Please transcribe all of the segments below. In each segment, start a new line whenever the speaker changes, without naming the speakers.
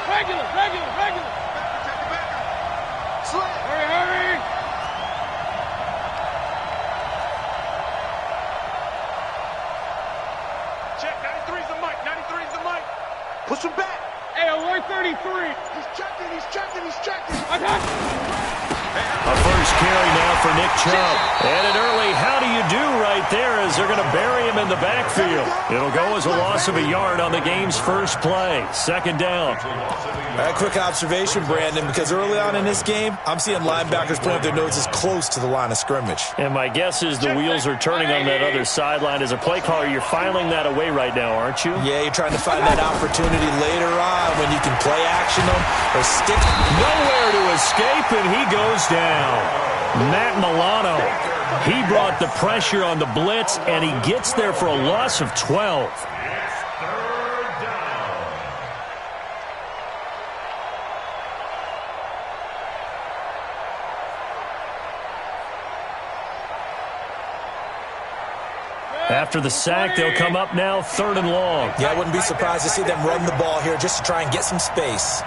Regular. Hurry.
Check, 93's the mic.
Push him back.
Hey, 133.
He's checking.
A first carry now for Nick Chubb. And an early how do you do right there as they're going to bury him in the backfield. It'll go as a loss of a yard on the game's first play. Second down.
A quick observation, Brandon, because early on in this game, I'm seeing linebackers putting up their noses close to the line of scrimmage.
And my guess is the wheels are turning on that other sideline. As a play caller, you're filing that away right now, aren't you?
Yeah, you're trying to find that opportunity later on when you can play action them or stick.
Nowhere to escape, and he goes down. Matt Milano, he brought the pressure on the blitz, and he gets there for a loss of 12. After the sack, they'll come up now 3rd and long.
Yeah, I wouldn't be surprised to see them run the ball here just to try and get some space.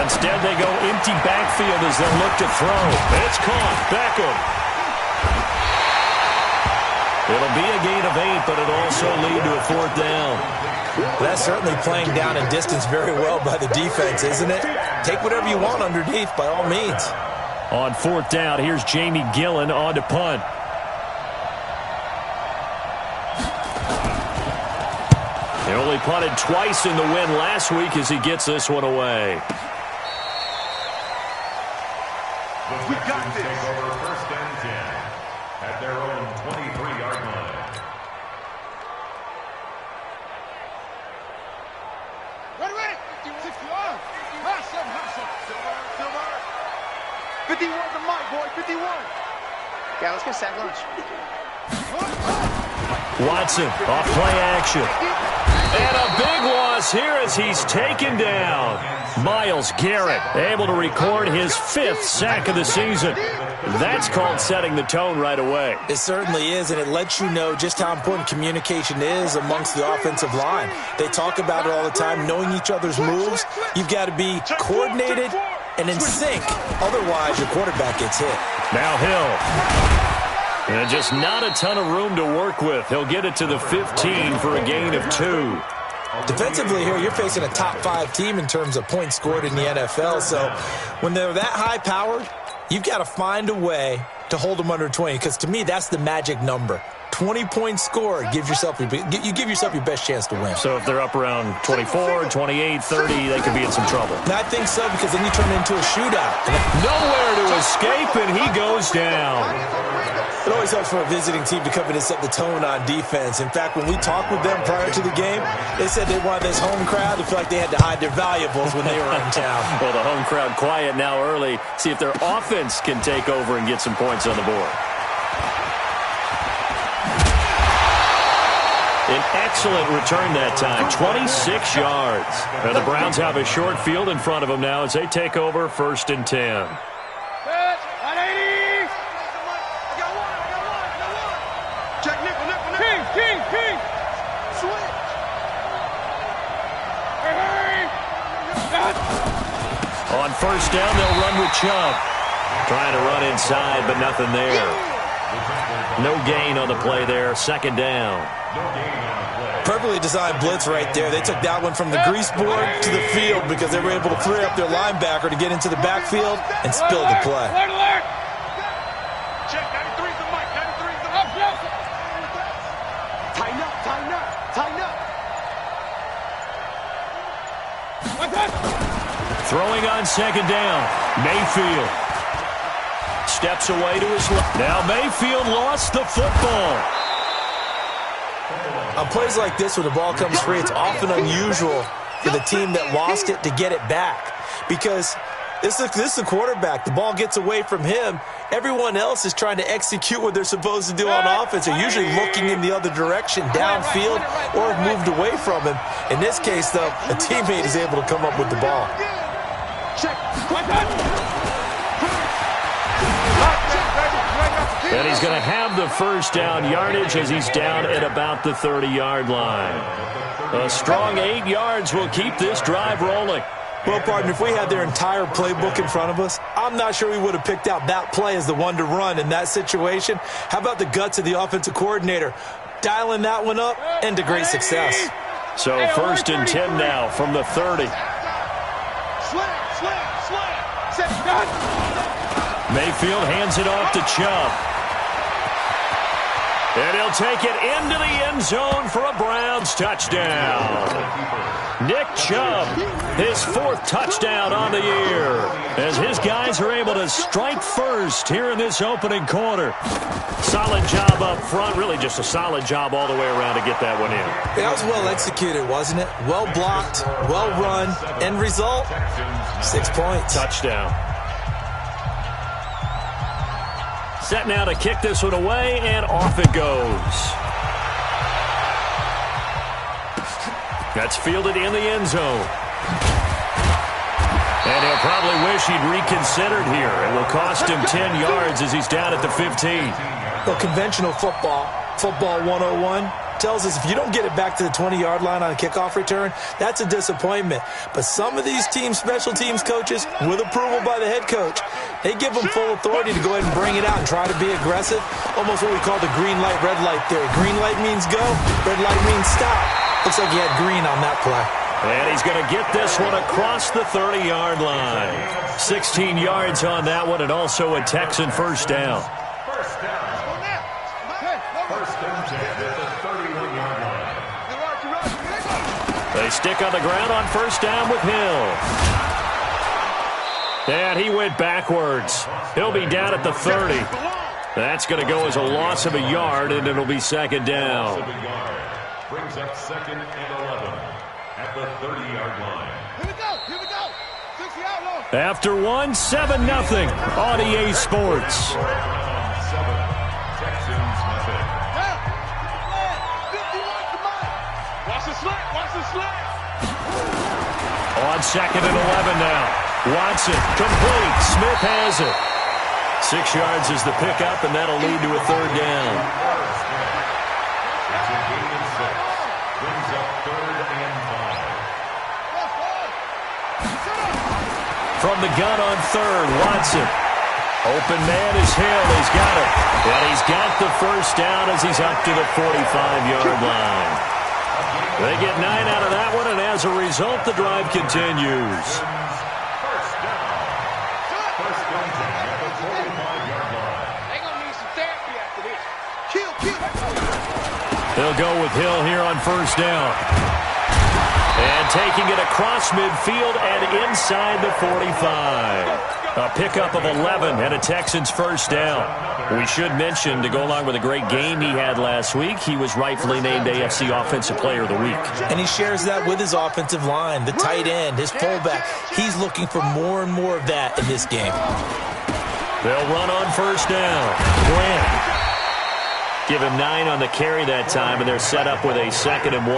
Instead, they go empty backfield as they look to throw. It's caught. Beckham. It'll be a gain of 8, but it'll also lead to a 4th down.
That's certainly playing down in distance very well by the defense, isn't it? Take whatever you want underneath, by all means.
On 4th down, here's Jamie Gillen on to punt. He only punted twice in the win last week as he gets this one away.
We got this. Take over 1st and 10 at their own 23-yard line.
Ready. 51 the mic, boy. 51.
Yeah, let's get sack lunch.
Watson off play action. And a big loss here as he's taken down. Myles Garrett able to record his 5th sack of the season. That's called setting the tone right away.
It certainly is, and it lets you know just how important communication is amongst the offensive line. They talk about it all the time, knowing each other's moves. You've got to be coordinated and in sync. Otherwise, your quarterback gets hit.
Now Hill. And just not a ton of room to work with. He'll get it to the 15 for a gain of 2.
Defensively here, you're facing a top 5 team in terms of points scored in the NFL. So when they're that high-powered, you've got to find a way to hold them under 20, because to me, that's the magic number. 20 points scored, you give yourself your best chance to win.
So if they're up around 24, 28, 30, they could be in some trouble.
And I think so, because then you turn it into a shootout.
Nowhere to escape, and he goes down.
It always helps for a visiting team to come in and set the tone on defense. In fact, when we talked with them prior to the game, they said they wanted this home crowd to feel like they had to hide their valuables when they were in town.
Well, the home crowd quiet now early. See if their offense can take over and get some points on the board. An excellent return that time, 26 yards. And the Browns have a short field in front of them now as they take over 1st and 10.
King. Switch.
On 1st down, they'll run with Chubb. Trying to run inside, but nothing there. No gain on the play there. 2nd down.
Perfectly designed blitz right there. They took that one from the grease board to the field because they were able to free up their linebacker to get into the backfield and spill the play.
Check, 93's the mic. 93's the mic.
Tighten up.
Throwing on 2nd down. Mayfield steps away to his left. Now Mayfield lost the football.
On plays like this where the ball comes free, it's often unusual for the team that lost it to get it back, because this is the quarterback. The ball gets away from him. Everyone else is trying to execute what they're supposed to do on offense. They're usually looking in the other direction, downfield, or have moved away from him. In this case, though, a teammate is able to come up with the ball.
Check.
And he's going to have the first down yardage as he's down at about the 30-yard line. A strong 8 yards will keep this drive rolling.
Well, partner, if we had their entire playbook in front of us, I'm not sure we would have picked out that play as the one to run in that situation. How about the guts of the offensive coordinator? Dialing that one up into great success.
So first and 10 now from the 30. Mayfield hands it off to Chubb. And he'll take it into the end zone for a Browns touchdown. Nick Chubb, his 4th touchdown on the year, as his guys are able to strike first here in this opening quarter. Solid job up front, really just a solid job all the way around to get that one in.
That was well executed, wasn't it? Well blocked, well run. End result, 6 points.
Touchdown. Set now to kick this one away, and off it goes. That's fielded in the end zone. And he'll probably wish he'd reconsidered here. It will cost him 10 yards as he's down at the 15.
Well, conventional football 101, tells us if you don't get it back to the 20-yard line on a kickoff return, that's a disappointment. But some of these special teams coaches, with approval by the head coach, they give them full authority to go ahead and bring it out and try to be aggressive. Almost what we call the green light, red light theory. Green light means go, red light means stop. Looks like he had green on that play.
And he's going to get this one across the 30-yard line. 16 yards on that one, and also a Texan first down. They stick on the ground on first down with Hill. And he went backwards. He'll be down at the 30. That's going to go as a loss of a yard, and it'll be second down.
Brings up 2nd and 11 at the 30-yard line.
Here we go. 60 out low.
After 7-0 on EA Sports.
Texans nothing.
Watch the slant.
On 2nd and 11 now. Watson, complete. Smith has it. 6 yards is the pickup, and that'll lead to a third down.
It's a gain of 6. Brings up 3rd and 5.
From the gun on 3rd, Watson. Open man is Hill. He's got it. And he's got the first down as he's up to the 45-yard line. They get 9 out of that one, and as a result, the drive continues.
First down. First and 10 at the 45-yard line.
They're going to need some therapy after this. Kill.
They'll go with Hill here on first down. And taking it across midfield and inside the 45. A pickup of 11 and a Texans first down. We should mention, to go along with a great game he had last week, he was rightfully named AFC Offensive Player of the Week.
And he shares that with his offensive line, the tight end, his fullback. He's looking for more and more of that in this game.
They'll run on first down. Grant. Give him 9 on the carry that time, and they're set up with a 2nd and 1.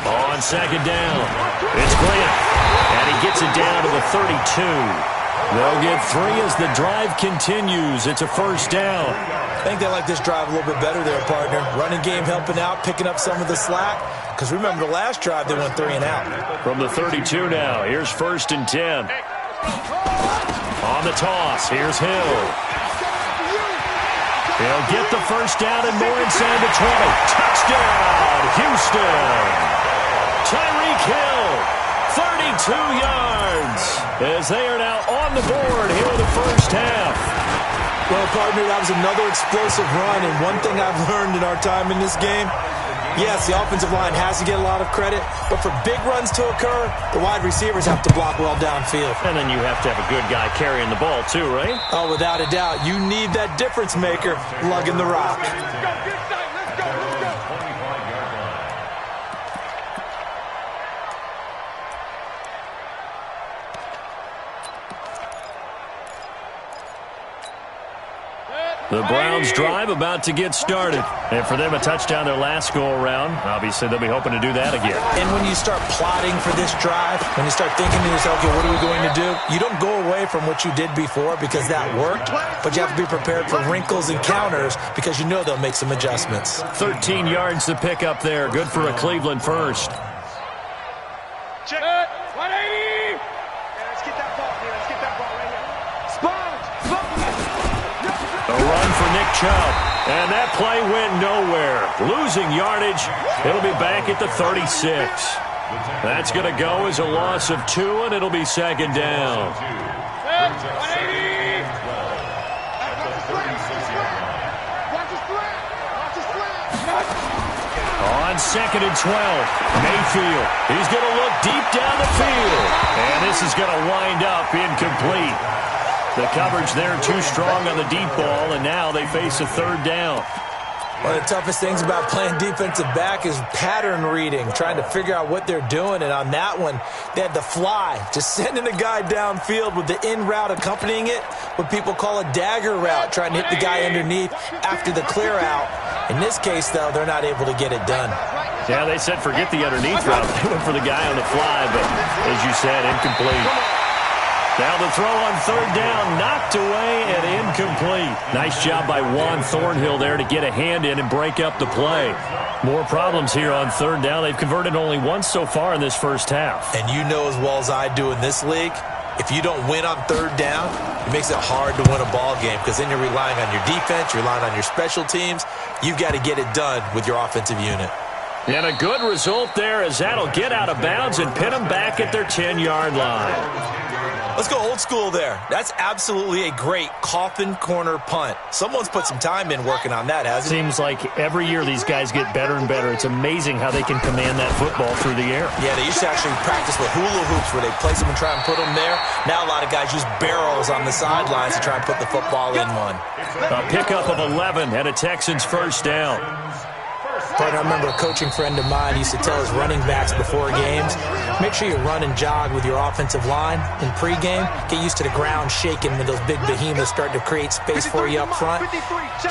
On 2nd down, it's Grant, and he gets it down to the 32. They'll get 3 as the drive continues. It's a first down.
I think they like this drive a little bit better there, partner. Running game helping out, picking up some of the slack. Because remember, the last drive, they went 3 and out.
From the 32 now, here's 1st and 10. On the toss, here's Hill. He'll get the first down and more inside the 20. Touchdown, Houston. Tyreek Hill, 32 yards, as they are now on the board here in the first half.
Well, partner, that was another explosive run, and one thing I've learned in our time in this game, yes, the offensive line has to get a lot of credit, but for big runs to occur, the wide receivers have to block well downfield.
And then you have to have a good guy carrying the ball too, right?
Oh, without a doubt. You need that difference maker lugging the rock.
The Browns drive about to get started. And for them, a touchdown their last go-around. Obviously, they'll be hoping to do that again.
And when you start plotting for this drive, when you start thinking to yourself, okay, what are we going to do? You don't go away from what you did before because that worked, but you have to be prepared for wrinkles and counters because you know they'll make some adjustments.
13 yards to pick up there. Good for a Cleveland first.
Check. 180. Let's get that ball here. Let's get that ball right here.
A run for Nick Chubb. And that play went nowhere. Losing yardage. It'll be back at the 36. That's going to go as a loss of 2, and it'll be second down.
180.
On 2nd and 12, Mayfield. He's going to look deep down the field. And this is going to wind up incomplete. The coverage there too strong on the deep ball, and now they face a third down.
One of the toughest things about playing defensive back is pattern reading, trying to figure out what they're doing. And on that one, they had the fly, just sending a guy downfield with the in route accompanying it, what people call a dagger route, trying to hit the guy underneath after the clear out. In this case, though, they're not able to get it done.
Yeah, they said forget the underneath route. They went for the guy on the fly, but as you said, incomplete. Now the throw on third down, knocked away and incomplete. Nice job by Juan Thornhill there to get a hand in and break up the play. More problems here on third down. They've converted only once so far in this first half.
And you know as well as I do in this league, if you don't win on third down, it makes it hard to win a ball game because then you're relying on your defense, you're relying on your special teams. You've got to get it done with your offensive unit.
And a good result there as that'll get out of bounds and pin them back at their 10-yard line.
Let's go old school there. That's absolutely a great coffin corner punt. Someone's put some time in working on that, hasn't it?
Seems like every year these guys get better and better. It's amazing how they can command that football through the air.
Yeah, they used to actually practice with hula hoops where they place them and try and put them there. Now a lot of guys use barrels on the sidelines to try and put the football in one.
A pickup of 11 and a Texans first down.
Partner, I remember a coaching friend of mine used to tell his running backs before games, make sure you run and jog with your offensive line in pregame. Get used to the ground shaking when those big behemoths start to create space for you up front.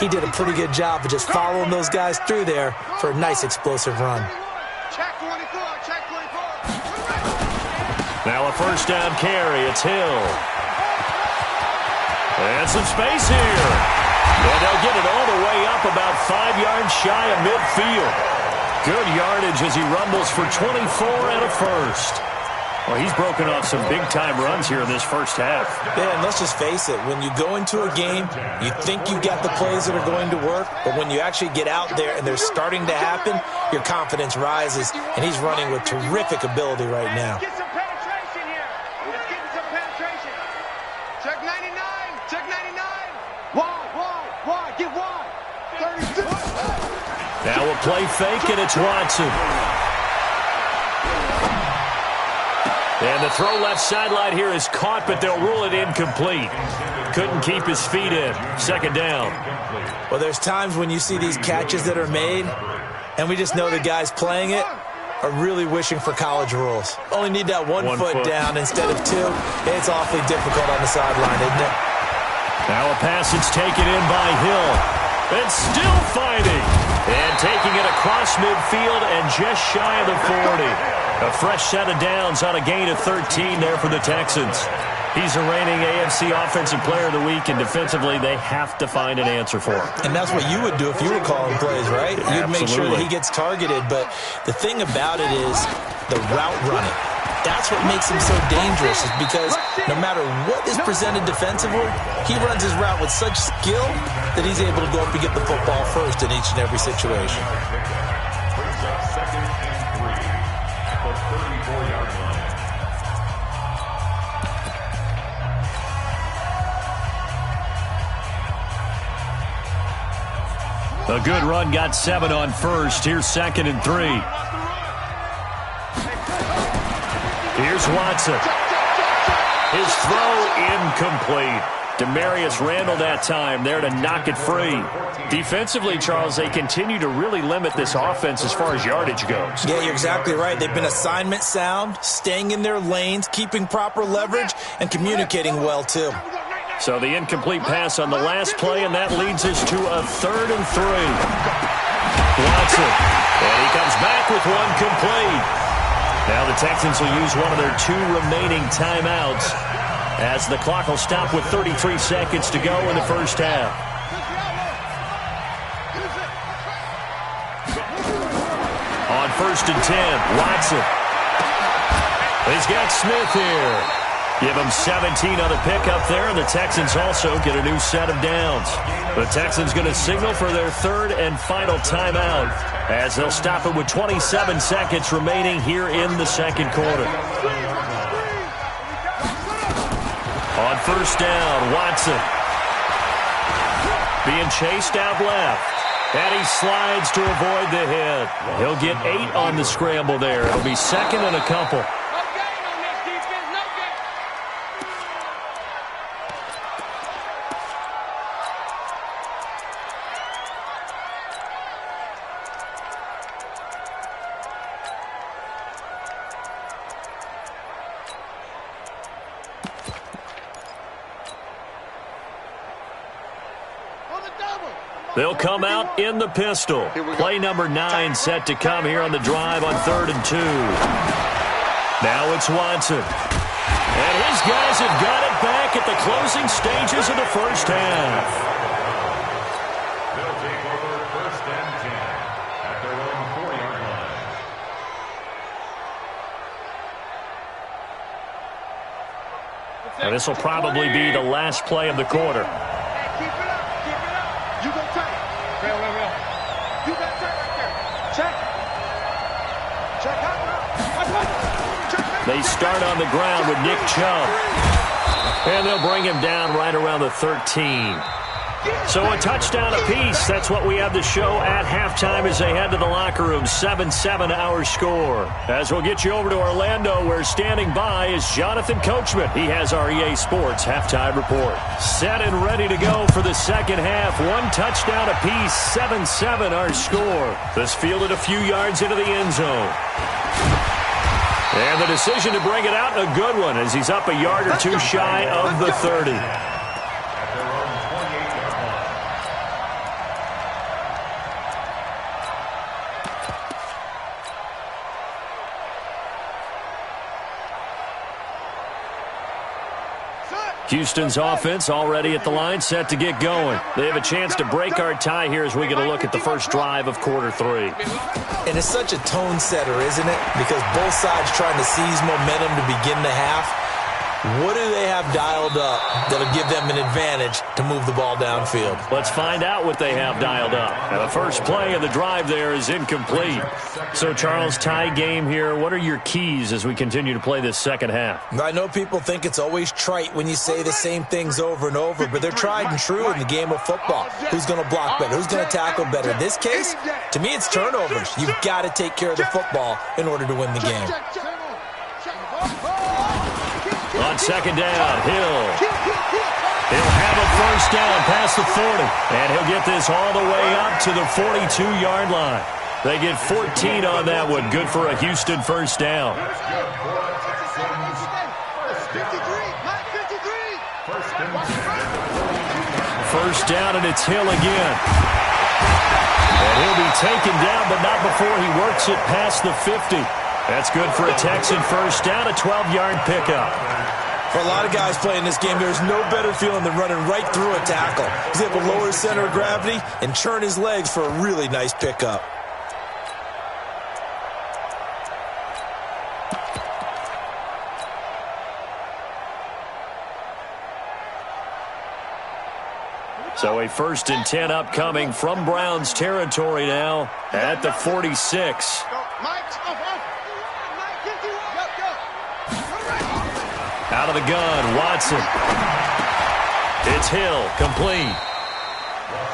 He did a pretty good job of just following those guys through there for a nice explosive run.
Check 24. Check 24.
Now a first down carry. It's Hill. And some space here. And they'll get it all the way up about 5 yards shy of midfield. Good yardage as he rumbles for 24 and a first. Well, he's broken off some big-time runs here in this first half.
Yeah, and let's just face it. When you go into a game, you think you got the plays that are going to work, but when you actually get out there and they're starting to happen, your confidence rises, and he's running with terrific ability right now.
Get some penetration here. Let's get some penetration. Check 99. Check 99. Wide. Get wide. 32.
Now a play fake, and it's Watson. And the throw left sideline here is caught, but they'll rule it incomplete. Couldn't keep his feet in. Second down.
Well, there's times when you see these catches that are made, and we just know the guys playing it are really wishing for college rules. Only need that one foot down instead of 2. It's awfully difficult on the sideline, isn't it?
Now a pass that's taken in by Hill. And still fighting. And taking it across midfield and just shy of the 40. A fresh set of downs on a gain of 13 there for the Texans. He's the reigning AFC Offensive Player of the Week, and defensively they have to find an answer for him.
And that's what you would do if you were calling plays, right? You'd make sure that he gets targeted. But the thing about it is the route running. That's what makes him so dangerous, is because no matter what is presented defensively, he runs his route with such skill that he's able to go up and get the football first in each and every situation.
Second and 3 at the 34-yard line.
A good run got 7 on first. Here's 2nd and 3. Here's Watson. His throw incomplete. Demarius Randall that time there to knock it free. Defensively, Charles, they continue to really limit this offense as far as yardage goes.
Yeah, you're exactly right. They've been assignment sound, staying in their lanes, keeping proper leverage, and communicating well, too.
So the incomplete pass on the last play, and that leads us to a 3rd and 3. Watson, and he comes back with one complete. Now the Texans will use one of their 2 remaining timeouts as the clock will stop with 33 seconds to go in the first half. On 1st and 10, Watson. He's got Smith here. Give him 17 on the pickup there, and the Texans also get a new set of downs. The Texans going to signal for their 3rd and final timeout as they'll stop it with 27 seconds remaining here in the second quarter. On 1st down, Watson. Being chased out left. And he slides to avoid the hit. He'll get 8 on the scramble there. It'll be 2nd and a couple. They'll come out in the pistol. Play number 9 set to come here on the drive on 3rd and 2. Now it's Watson. And his guys have got it back at the closing stages of the first half.
They'll take over 1st and 10 at their own 4-yard line.
And this will probably be the last play of the quarter. They start on the ground with Nick Chubb. And they'll bring him down right around the 13. So a touchdown apiece. That's what we have to show at halftime as they head to the locker room. 7-7 our score. As we'll get you over to Orlando, where standing by is Jonathan Coachman. He has our EA Sports halftime report. Set and ready to go for the second half. 1 touchdown apiece. 7-7 our score. This fielded a few yards into the end zone. And the decision to bring it out, a good one, as he's up a yard or 2 shy of the 30. Houston's offense already at the line, set to get going. They have a chance to break our tie here as we get a look at the first drive of quarter 3.
And it's such a tone setter, isn't it? Because both sides trying to seize momentum to begin the half. What do they have dialed up that'll give them an advantage to move the ball downfield?
Let's find out what they have dialed up. Now, the first play of the drive there is incomplete. So, Charles, tie game here. What are your keys as we continue to play this second half?
I know people think it's always trite when you say the same things over and over, but they're tried and true in the game of football. Who's going to block better? Who's going to tackle better? In this case, to me, it's turnovers. You've got to take care of the football in order to win the game.
On second down, Hill. He'll have a first down past the 40. And he'll get this all the way up to the 42-yard line. They get 14 on that one. Good for a Houston first down. First down, and it's Hill again. And he'll be taken down, but not before he works it past the 50. That's good for a Texan first down, a 12-yard pickup.
For a lot of guys playing this game, there's no better feeling than running right through a tackle. He's able to lower his center of gravity and churn his legs for a really nice pickup.
So a 1st and 10 upcoming from Browns territory now at the 46. Out of the gun, Watson. It's Hill, complete.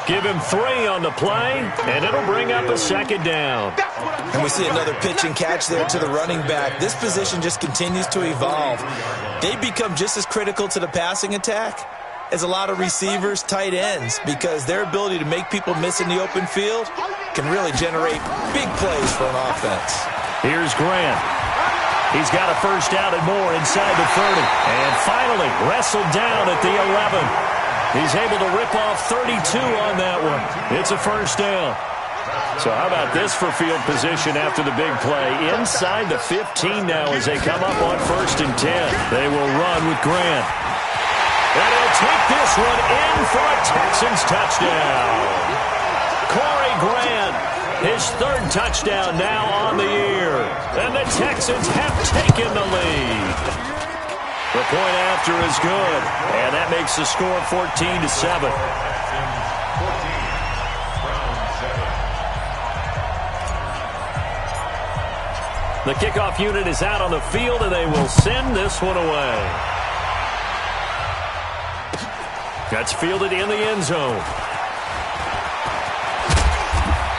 Give him 3 on the play, and it'll bring up a second down.
And we see another pitch and catch there to the running back. This position just continues to evolve. They become just as critical to the passing attack as a lot of receivers, tight ends, because their ability to make people miss in the open field can really generate big plays for an offense.
Here's Grant. He's got a first down and more inside the 30. And finally wrestled down at the 11. He's able to rip off 32 on that one. It's a first down. So how about this for field position after the big play? Inside the 15 now as they come up on 1st and 10. They will run with Grant. And he'll take this one in for a Texans touchdown. Corey Grant, his 3rd touchdown now on the year. And the Texans have taken the lead. The point after is good. And that makes the score 14-7. The kickoff unit is out on the field, and they will send this one away. That's fielded in the end zone.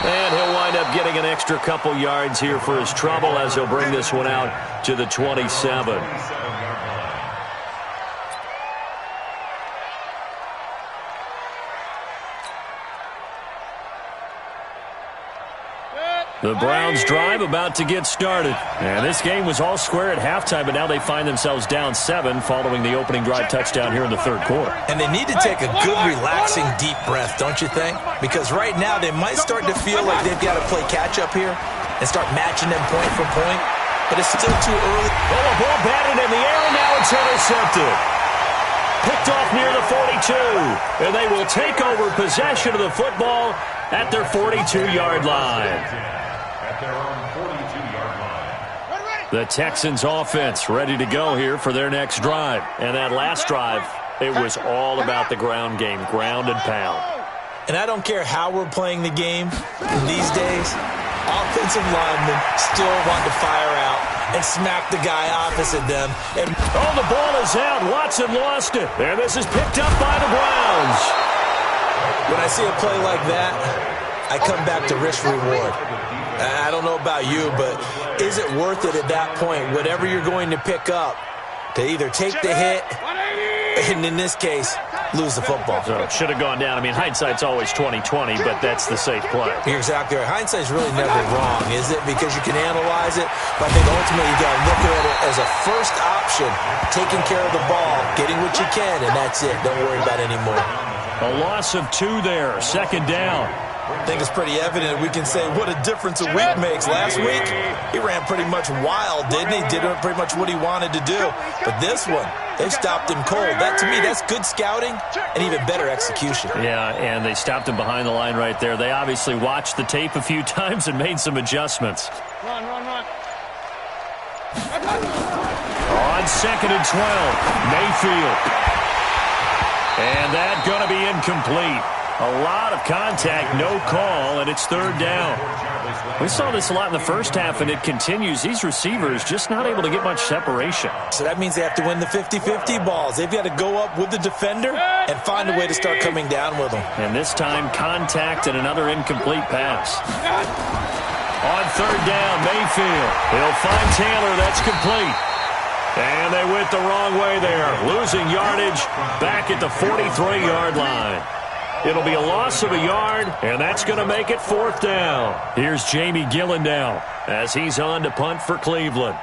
And he'll wind up getting an extra couple yards here for his trouble as he'll bring this one out to the 27. The Browns drive about to get started. And this game was all square at halftime, but now they find themselves down 7 following the opening drive touchdown here in the 3rd quarter.
And they need to take a good, relaxing, deep breath, don't you think? Because right now they might start to feel like they've got to play catch-up here and start matching them point for point. But it's still too early.
Oh, a ball batted in the air, and now it's intercepted. Picked off near the 42. And they will take over possession of the football at their 42-yard line.
Their own 42-yard line.
The Texans offense ready to go here for their next drive. And that last drive, it was all about the ground game, ground and pound.
And I don't care how we're playing the game in these days, offensive linemen still want to fire out and smack the guy opposite them. And
oh, the ball is out. Watson lost it. And this is picked up by the Browns.
When I see a play like that, I come back to risk-reward. I don't know about you, but is it worth it at that point, whatever you're going to pick up, to either take the hit and, in this case, lose the football?
So it should have gone down. I mean, hindsight's always 20/20, but that's the safe play.
You're exactly right. Hindsight's really never wrong, is it? Because you can analyze it, but I think ultimately you got to look at it as a first option, taking care of the ball, getting what you can, and that's it. Don't worry about it anymore.
A loss of 2 there, 2nd down.
I think it's pretty evident we can say what a difference a week makes. Last week, he ran pretty much wild, didn't he? Did pretty much what he wanted to do. But this one, they stopped him cold. That, to me, that's good scouting and even better execution.
Yeah, and they stopped him behind the line right there. They obviously watched the tape a few times and made some adjustments.
Run.
On 2nd and 12, Mayfield. And that's going to be incomplete. A lot of contact, no call, and it's 3rd down. We saw this a lot in the first half, and it continues. These receivers just not able to get much separation.
So that means they have to win the 50-50 balls. They've got to go up with the defender and find a way to start coming down with them.
And this time, contact and another incomplete pass. On 3rd down, Mayfield. He'll find Taylor. That's complete. And they went the wrong way there. Losing yardage back at the 43-yard line. It'll be a loss of a yard, and that's going to make it 4th down. Here's Jamie Gillen now as he's on to punt for Cleveland.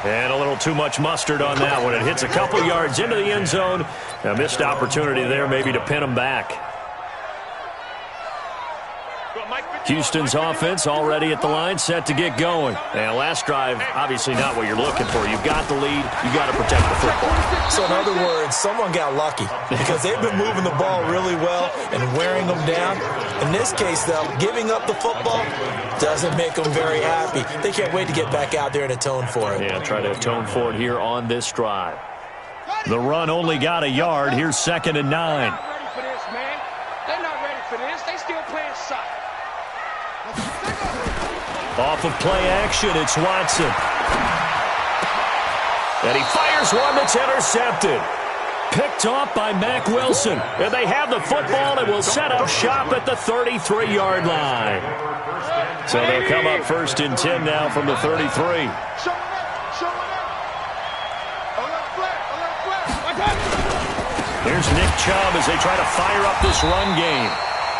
And a little too much mustard on that one. It hits a couple yards into the end zone. A missed opportunity there maybe to pin him back. Houston's offense already at the line, set to get going. And last drive, obviously not what you're looking for. You've got the lead. You've got to protect the football.
So in other words, someone got lucky because they've been moving the ball really well and wearing them down. In this case, though, giving up the football doesn't make them very happy. They can't wait to get back out there and atone for it.
Yeah, try to atone for it here on this drive. The run only got a yard. Here's 2nd and 9.
They're not ready for this, man. They're not ready for this. They still playing soccer.
Off of play action, it's Watson. And he fires one that's intercepted. Picked off by Mack Wilson. And they have the football and will set up shop at the 33-yard line. So they'll come up 1st and 10 now from the 33. Here's Nick Chubb as they try to fire up this run game.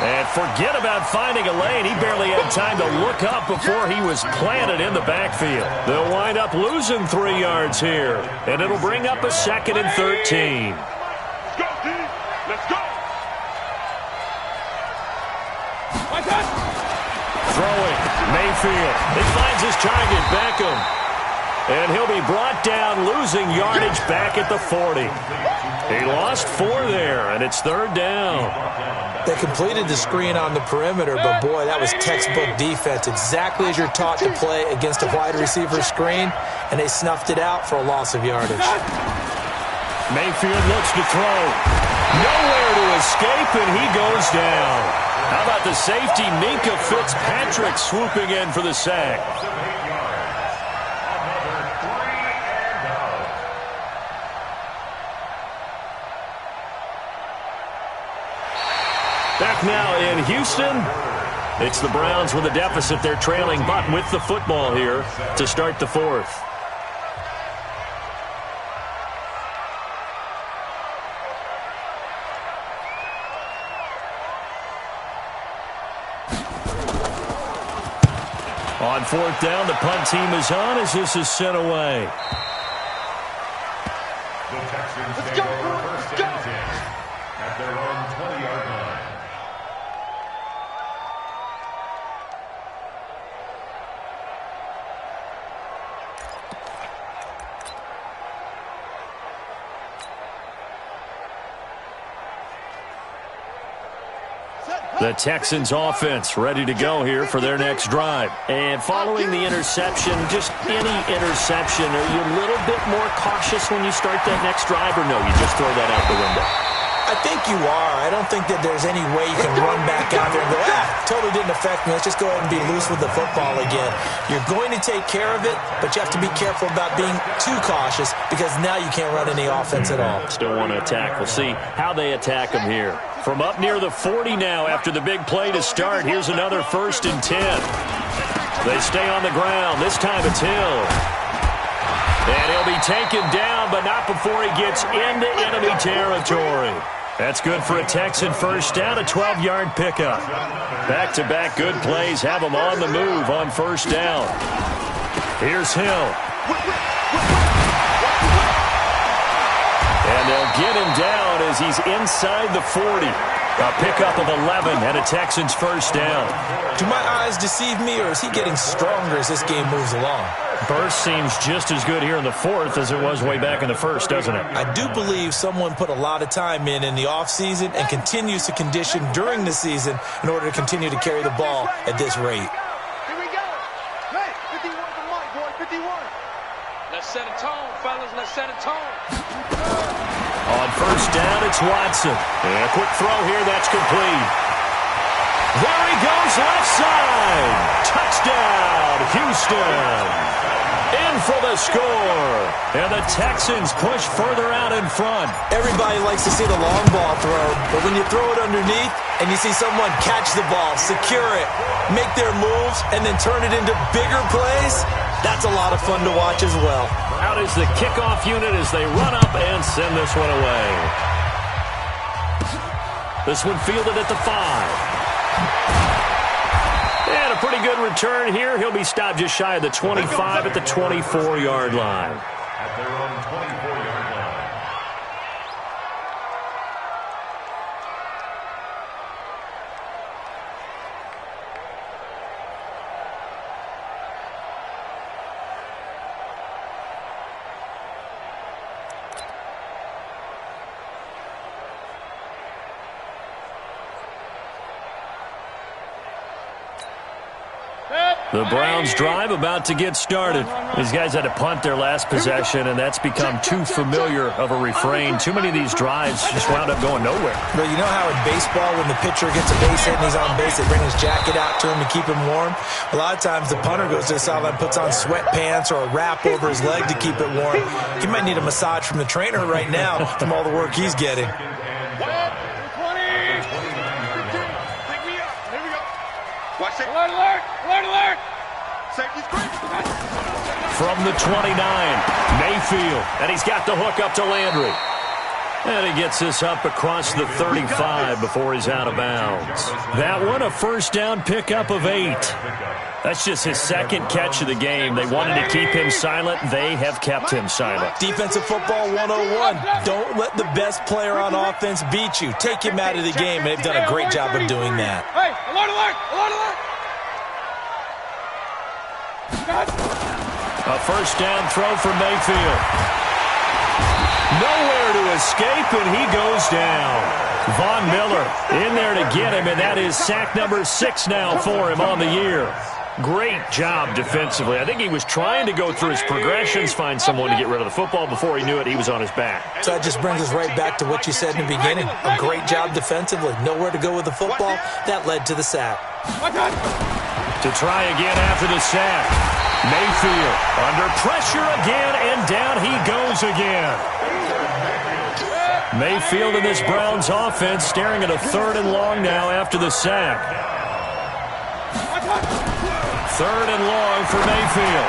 And forget about finding a lane. He barely had time to look up before he was planted in the backfield. They'll wind up losing 3 yards here. And it'll bring up a 2nd and 13.
Let's go, team. Let's go.
Throwing. Mayfield. He finds his target, Beckham. And he'll be brought down, losing yardage back at the 40. He lost 4 there, and it's 3rd down.
They completed the screen on the perimeter, but boy, that was textbook defense. Exactly as you're taught to play against a wide receiver screen, and they snuffed it out for a loss of yardage.
Mayfield looks to throw. Nowhere to escape, and he goes down. How about the safety, Minkah Fitzpatrick, swooping in for the sack? Back now in Houston, it's the Browns with a deficit. They're trailing, but with the football here to start the 4th. On 4th down, the punt team is on as this is sent away.
The Texans take over 1st and 10 at their own 20-yard line.
The Texans offense ready to go here for their next drive. And following the interception, just any interception, are you a little bit more cautious when you start that next drive, or no, you just throw that out the window?
I think you are. I don't think that there's any way you can run back out there and go, totally didn't affect me. Let's just go ahead and be loose with the football again. You're going to take care of it, but you have to be careful about being too cautious because now you can't run any offense at all.
Still want to attack. We'll see how they attack them here. From up near the 40 now after the big play to start, here's another 1st and 10. They stay on the ground. This time it's Hill. And he'll be taken down, but not before he gets into enemy territory. That's good for a Texan first down, a 12-yard pickup. Back-to-back good plays have him on the move on 1st down. Here's Hill. And they'll get him down as he's inside the 40. A pickup of 11 and a Texans first down.
Do my eyes deceive me, or is he getting stronger as this game moves along?
Burst seems just as good here in the 4th as it was way back in the 1st, doesn't it?
I do believe someone put a lot of time in the offseason and continues to condition during the season in order to continue to carry the ball at this rate.
Here we go. Hey, 51 for Mike, boy, 51.
Let's set a tone, fellas. Let's set a tone.
On 1st down, it's Watson. And a quick throw here, that's complete. There he goes, left side. Touchdown, Houston. In for the score. And the Texans push further out in front.
Everybody likes to see the long ball throw, but when you throw it underneath and you see someone catch the ball, secure it, make their moves, and then turn it into bigger plays, that's a lot of fun to watch as well.
Out is the kickoff unit as they run up and send this one away. This one fielded at the 5. And a pretty good return here. He'll be stopped just shy of the 25 at the 24-yard line.
At their own 24-yard line.
The Browns drive about to get started. These guys had to punt their last possession, and that's become too familiar of a refrain. Too many of these drives just wound up going nowhere.
But you know how in baseball, when the pitcher gets a base hit and he's on base, they bring his jacket out to him to keep him warm? A lot of times the punter goes to the sideline, puts on sweatpants or a wrap over his leg to keep it warm. He might need a massage from the trainer right now from all the work he's getting.
Watch it.
Alert, alert, alert, alert.
Safety's great.
From the 29, Mayfield, and he's got the hook up to Landry. And he gets this up across the 35 before he's out of bounds. That one, a first down pickup of 8. That's just his second catch of the game. They wanted to keep him silent. They have kept him silent.
Defensive football 101. Don't let the best player on offense beat you. Take him out of the game. They've done a great job of doing that.
Hey, alert, alert, alert!
A first down throw for Mayfield. Nowhere to escape, and he goes down. Von Miller in there to get him, and that is sack number 6 now for him on the year. Great job defensively. I think he was trying to go through his progressions, find someone to get rid of the football. Before he knew it, he was on his back.
So that just brings us right back to what you said in the beginning. A great job defensively. Nowhere to go with the football. That led to the sack.
To try again after the sack. Mayfield under pressure again, and down he goes again. Mayfield in this Browns offense staring at a 3rd and long now after the sack. 3rd and long for Mayfield.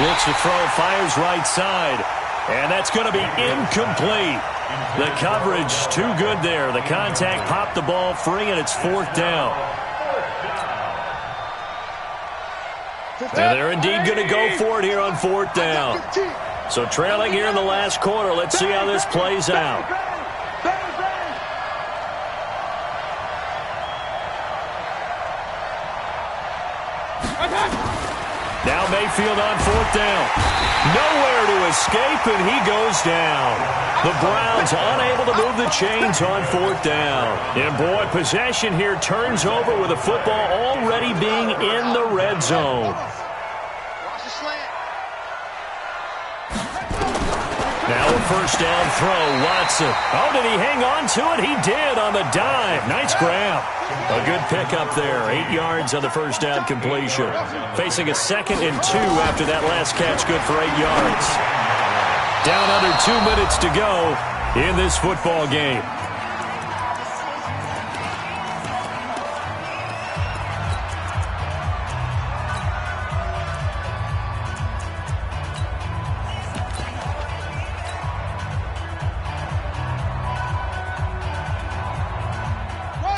Looks to throw, fires right side. And that's going to be incomplete. The coverage too good there. The contact popped the ball free, and it's 4th down. And they're indeed going to go for it here on 4th down. So trailing here in the last quarter. Let's see how this plays out. Now Mayfield on 4th down. Nowhere to escape, and he goes down. The Browns unable to move the chains on 4th down. And boy, possession here turns over with the football already being in the red zone. Now a first down throw, Watson. Oh, did he hang on to it? He did on the dive. Nice grab. A good pickup there. 8 yards on the first down completion. Facing a 2nd and 2 after that last catch, good for 8 yards. Down under 2 minutes to go in this football game.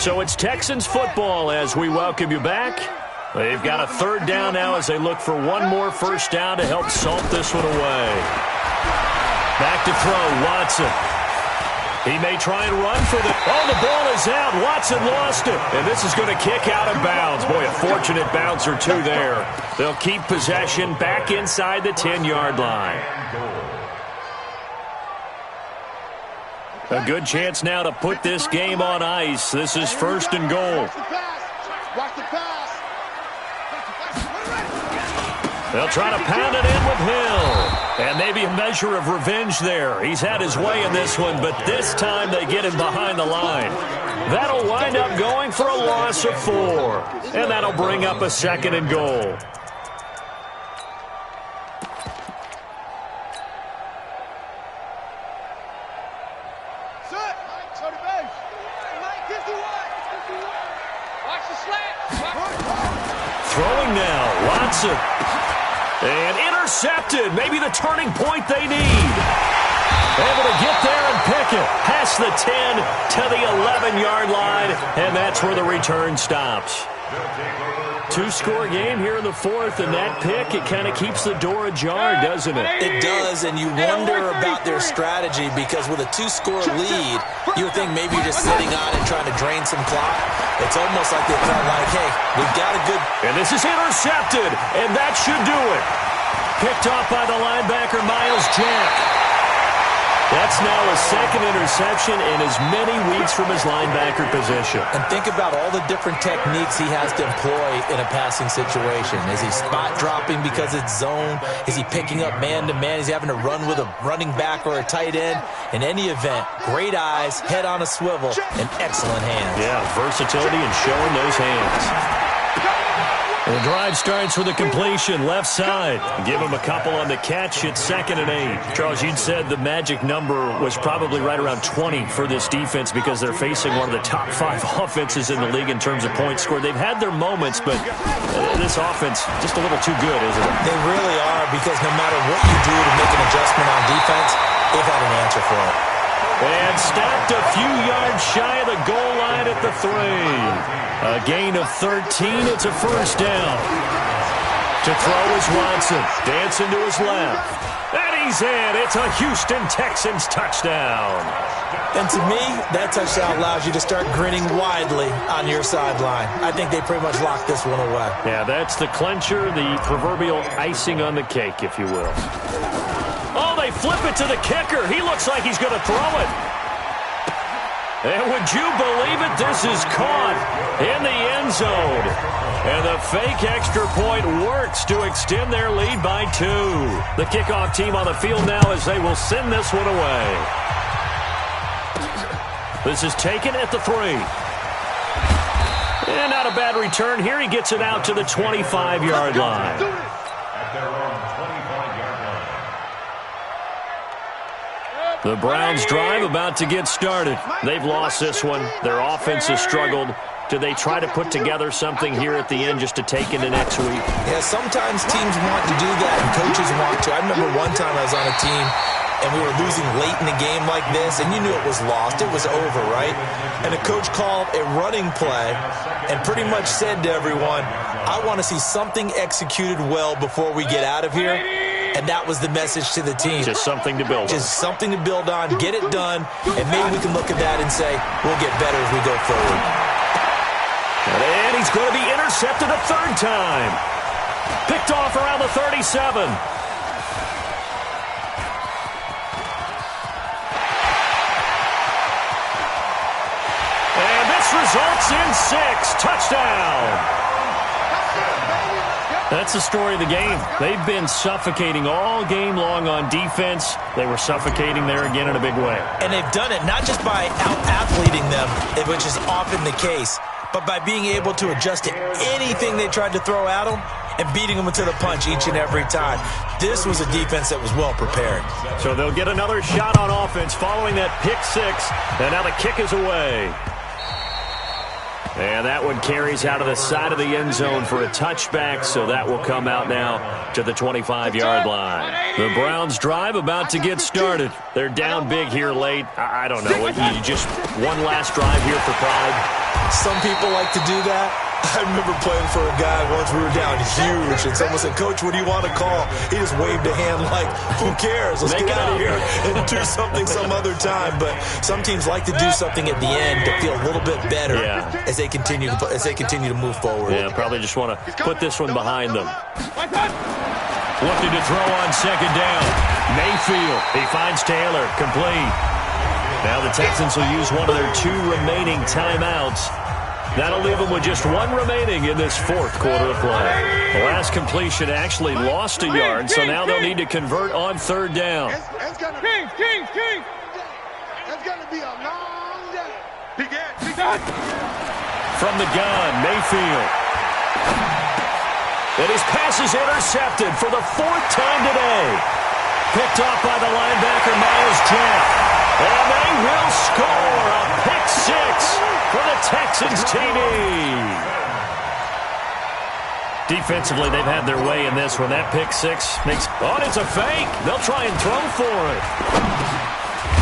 So it's Texans football as we welcome you back. They've got a 3rd down now as they look for one more first down to help salt this one away. Back to throw, Watson. He may try and run for the... Oh, the ball is out. Watson lost it. And this is going to kick out of bounds. Boy, a fortunate bounce or two there. They'll keep possession back inside the 10-yard line. A good chance now to put this game on ice. This is 1st and goal.
Watch the pass.
They'll try to pound it in with Hill. And maybe a measure of revenge there. He's had his way in this one, but this time they get him behind the line. That'll wind up going for a loss of 4. And that'll bring up a 2nd and goal. Throwing now, Watson. And intercepted. Maybe the turning point they need. Able to get there and pick it. Past the 10 to the 11-yard line. And that's where the return stops. 2-score game here in the 4th, and that pick, it kind of keeps the door ajar, doesn't it?
It does, and you wonder about their strategy because with a 2-score lead, you would think maybe you're just sitting on and trying to drain some clock. It's almost like they felt like, hey, we've got a good...
And this is intercepted, and that should do it. Picked off by the linebacker, Myles Jack. That's now a 2nd interception in as many weeks from his linebacker position.
And think about all the different techniques he has to employ in a passing situation. Is he spot dropping because it's zone? Is he picking up man-to-man? Is he having to run with a running back or a tight end? In any event, great eyes, head on a swivel, and excellent hands.
Yeah, versatility and showing those hands. The drive starts with a completion, left side. Give him a couple on the catch. It's 2nd and 8. Charles, you'd said the magic number was probably right around 20 for this defense because they're facing one of the top 5 offenses in the league in terms of points scored. They've had their moments, but this offense just a little too good, isn't it?
They really are because no matter what you do to make an adjustment on defense, they've had an answer for it.
And stopped a few yards shy of the goal line at the 3. A gain of 13. It's a first down. To throw is Watson. Dancing to his left. And he's in. It's a Houston Texans touchdown.
And to me, that touchdown allows you to start grinning widely on your sideline. I think they pretty much locked this one away.
Yeah, that's the clincher, the proverbial icing on the cake, if you will. Oh, they flip it to the kicker. He looks like he's going to throw it. And would you believe it? This is caught in the end zone. And the fake extra point works to extend their lead by 2. The kickoff team on the field now as they will send this one away. This is taken at the 3. And not a bad return here. He gets it out to the 25-yard line.
At their own 25-yard line.
The Browns drive about to get started. They've lost this one. Their offense has struggled. Do they try to put together something here at the end just to take into next week?
Yeah, sometimes teams want to do that and coaches want to. I remember one time I was on a team and we were losing late in the game like this, and you knew it was lost. It was over, right? And the coach called a running play and pretty much said to everyone, I want to see something executed well before we get out of here. And that was the message to the team.
Just something to build on.
Just something to build on, get it done, and maybe we can look at that and say, we'll get better as we go forward.
And he's going to be intercepted a 3rd time. Picked off around the 37. And this results in 6. Touchdown. That's the story of the game. They've been suffocating all game long on defense. They were suffocating there again in a big way.
And they've done it not just by out-athleting them, which is often the case, but by being able to adjust to anything they tried to throw at them and beating them to the punch each and every time. This was a defense that was well prepared.
So they'll get another shot on offense following that pick 6, and now the kick is away. And that one carries out of the side of the end zone for a touchback, so that will come out now to the 25-yard line. The Browns drive about to get started. They're down big here late. I don't know. You just one last drive here for pride.
Some people like to do that. I remember playing for a guy once. We were down huge, and someone said, Coach, what do you want to call? He just waved a hand like, who cares? Let's get out of here and do something some other time. But some teams like to do something at the end to feel a little bit better as they continue to move forward.
Yeah, probably just want to put this one behind them. Looking to throw on 2nd down. Mayfield, he finds Taylor, complete. Now the Texans will use one of their 2 remaining timeouts. That'll leave them with just 1 remaining in this 4th quarter of play. The last completion actually lost a yard, so now they'll need to convert on 3rd down.
It's gonna be a long day.
From the gun, Mayfield. And his pass is intercepted for the 4th time today. Picked off by the linebacker, Myles Jack. And they will score a pick 6 for the Texans TD. Defensively, they've had their way in this one. That pick 6 makes... Oh, it's a fake. They'll try and throw for it.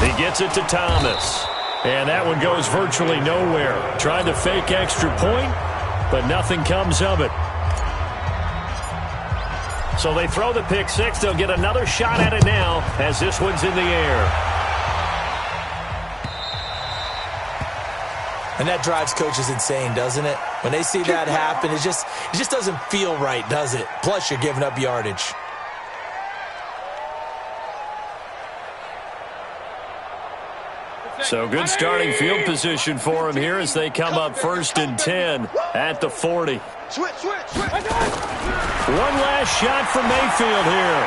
He gets it to Thomas. And that one goes virtually nowhere. Tried the fake extra point, but nothing comes of it. So they throw the pick 6. They'll get another shot at it now as this one's in the air.
And that drives coaches insane, doesn't it? When they see that happen, it just doesn't feel right, does it? Plus, you're giving up yardage.
So good starting field position for him here as they come up 1st and 10 at the 40.
Switch.
One last shot from Mayfield here.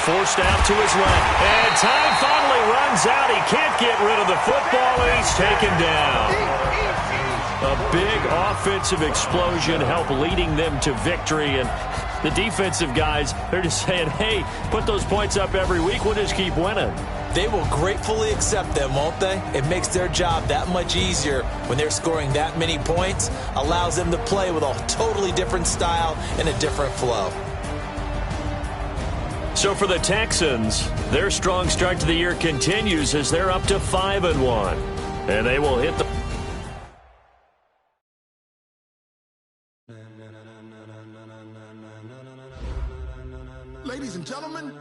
Forced out to his left. And time finally runs out. He can't get rid of the football, and he's taken down. A big offensive explosion helped leading them to victory. And the defensive guys, they're just saying, hey, put those points up every week. We'll just keep winning.
They will gratefully accept them, won't they? It makes their job that much easier when they're scoring that many points. Allows them to play with a totally different style and a different flow.
So for the Texans, their strong start to the year continues as they're up to 5-1. And they will hit the...
Ladies and gentlemen,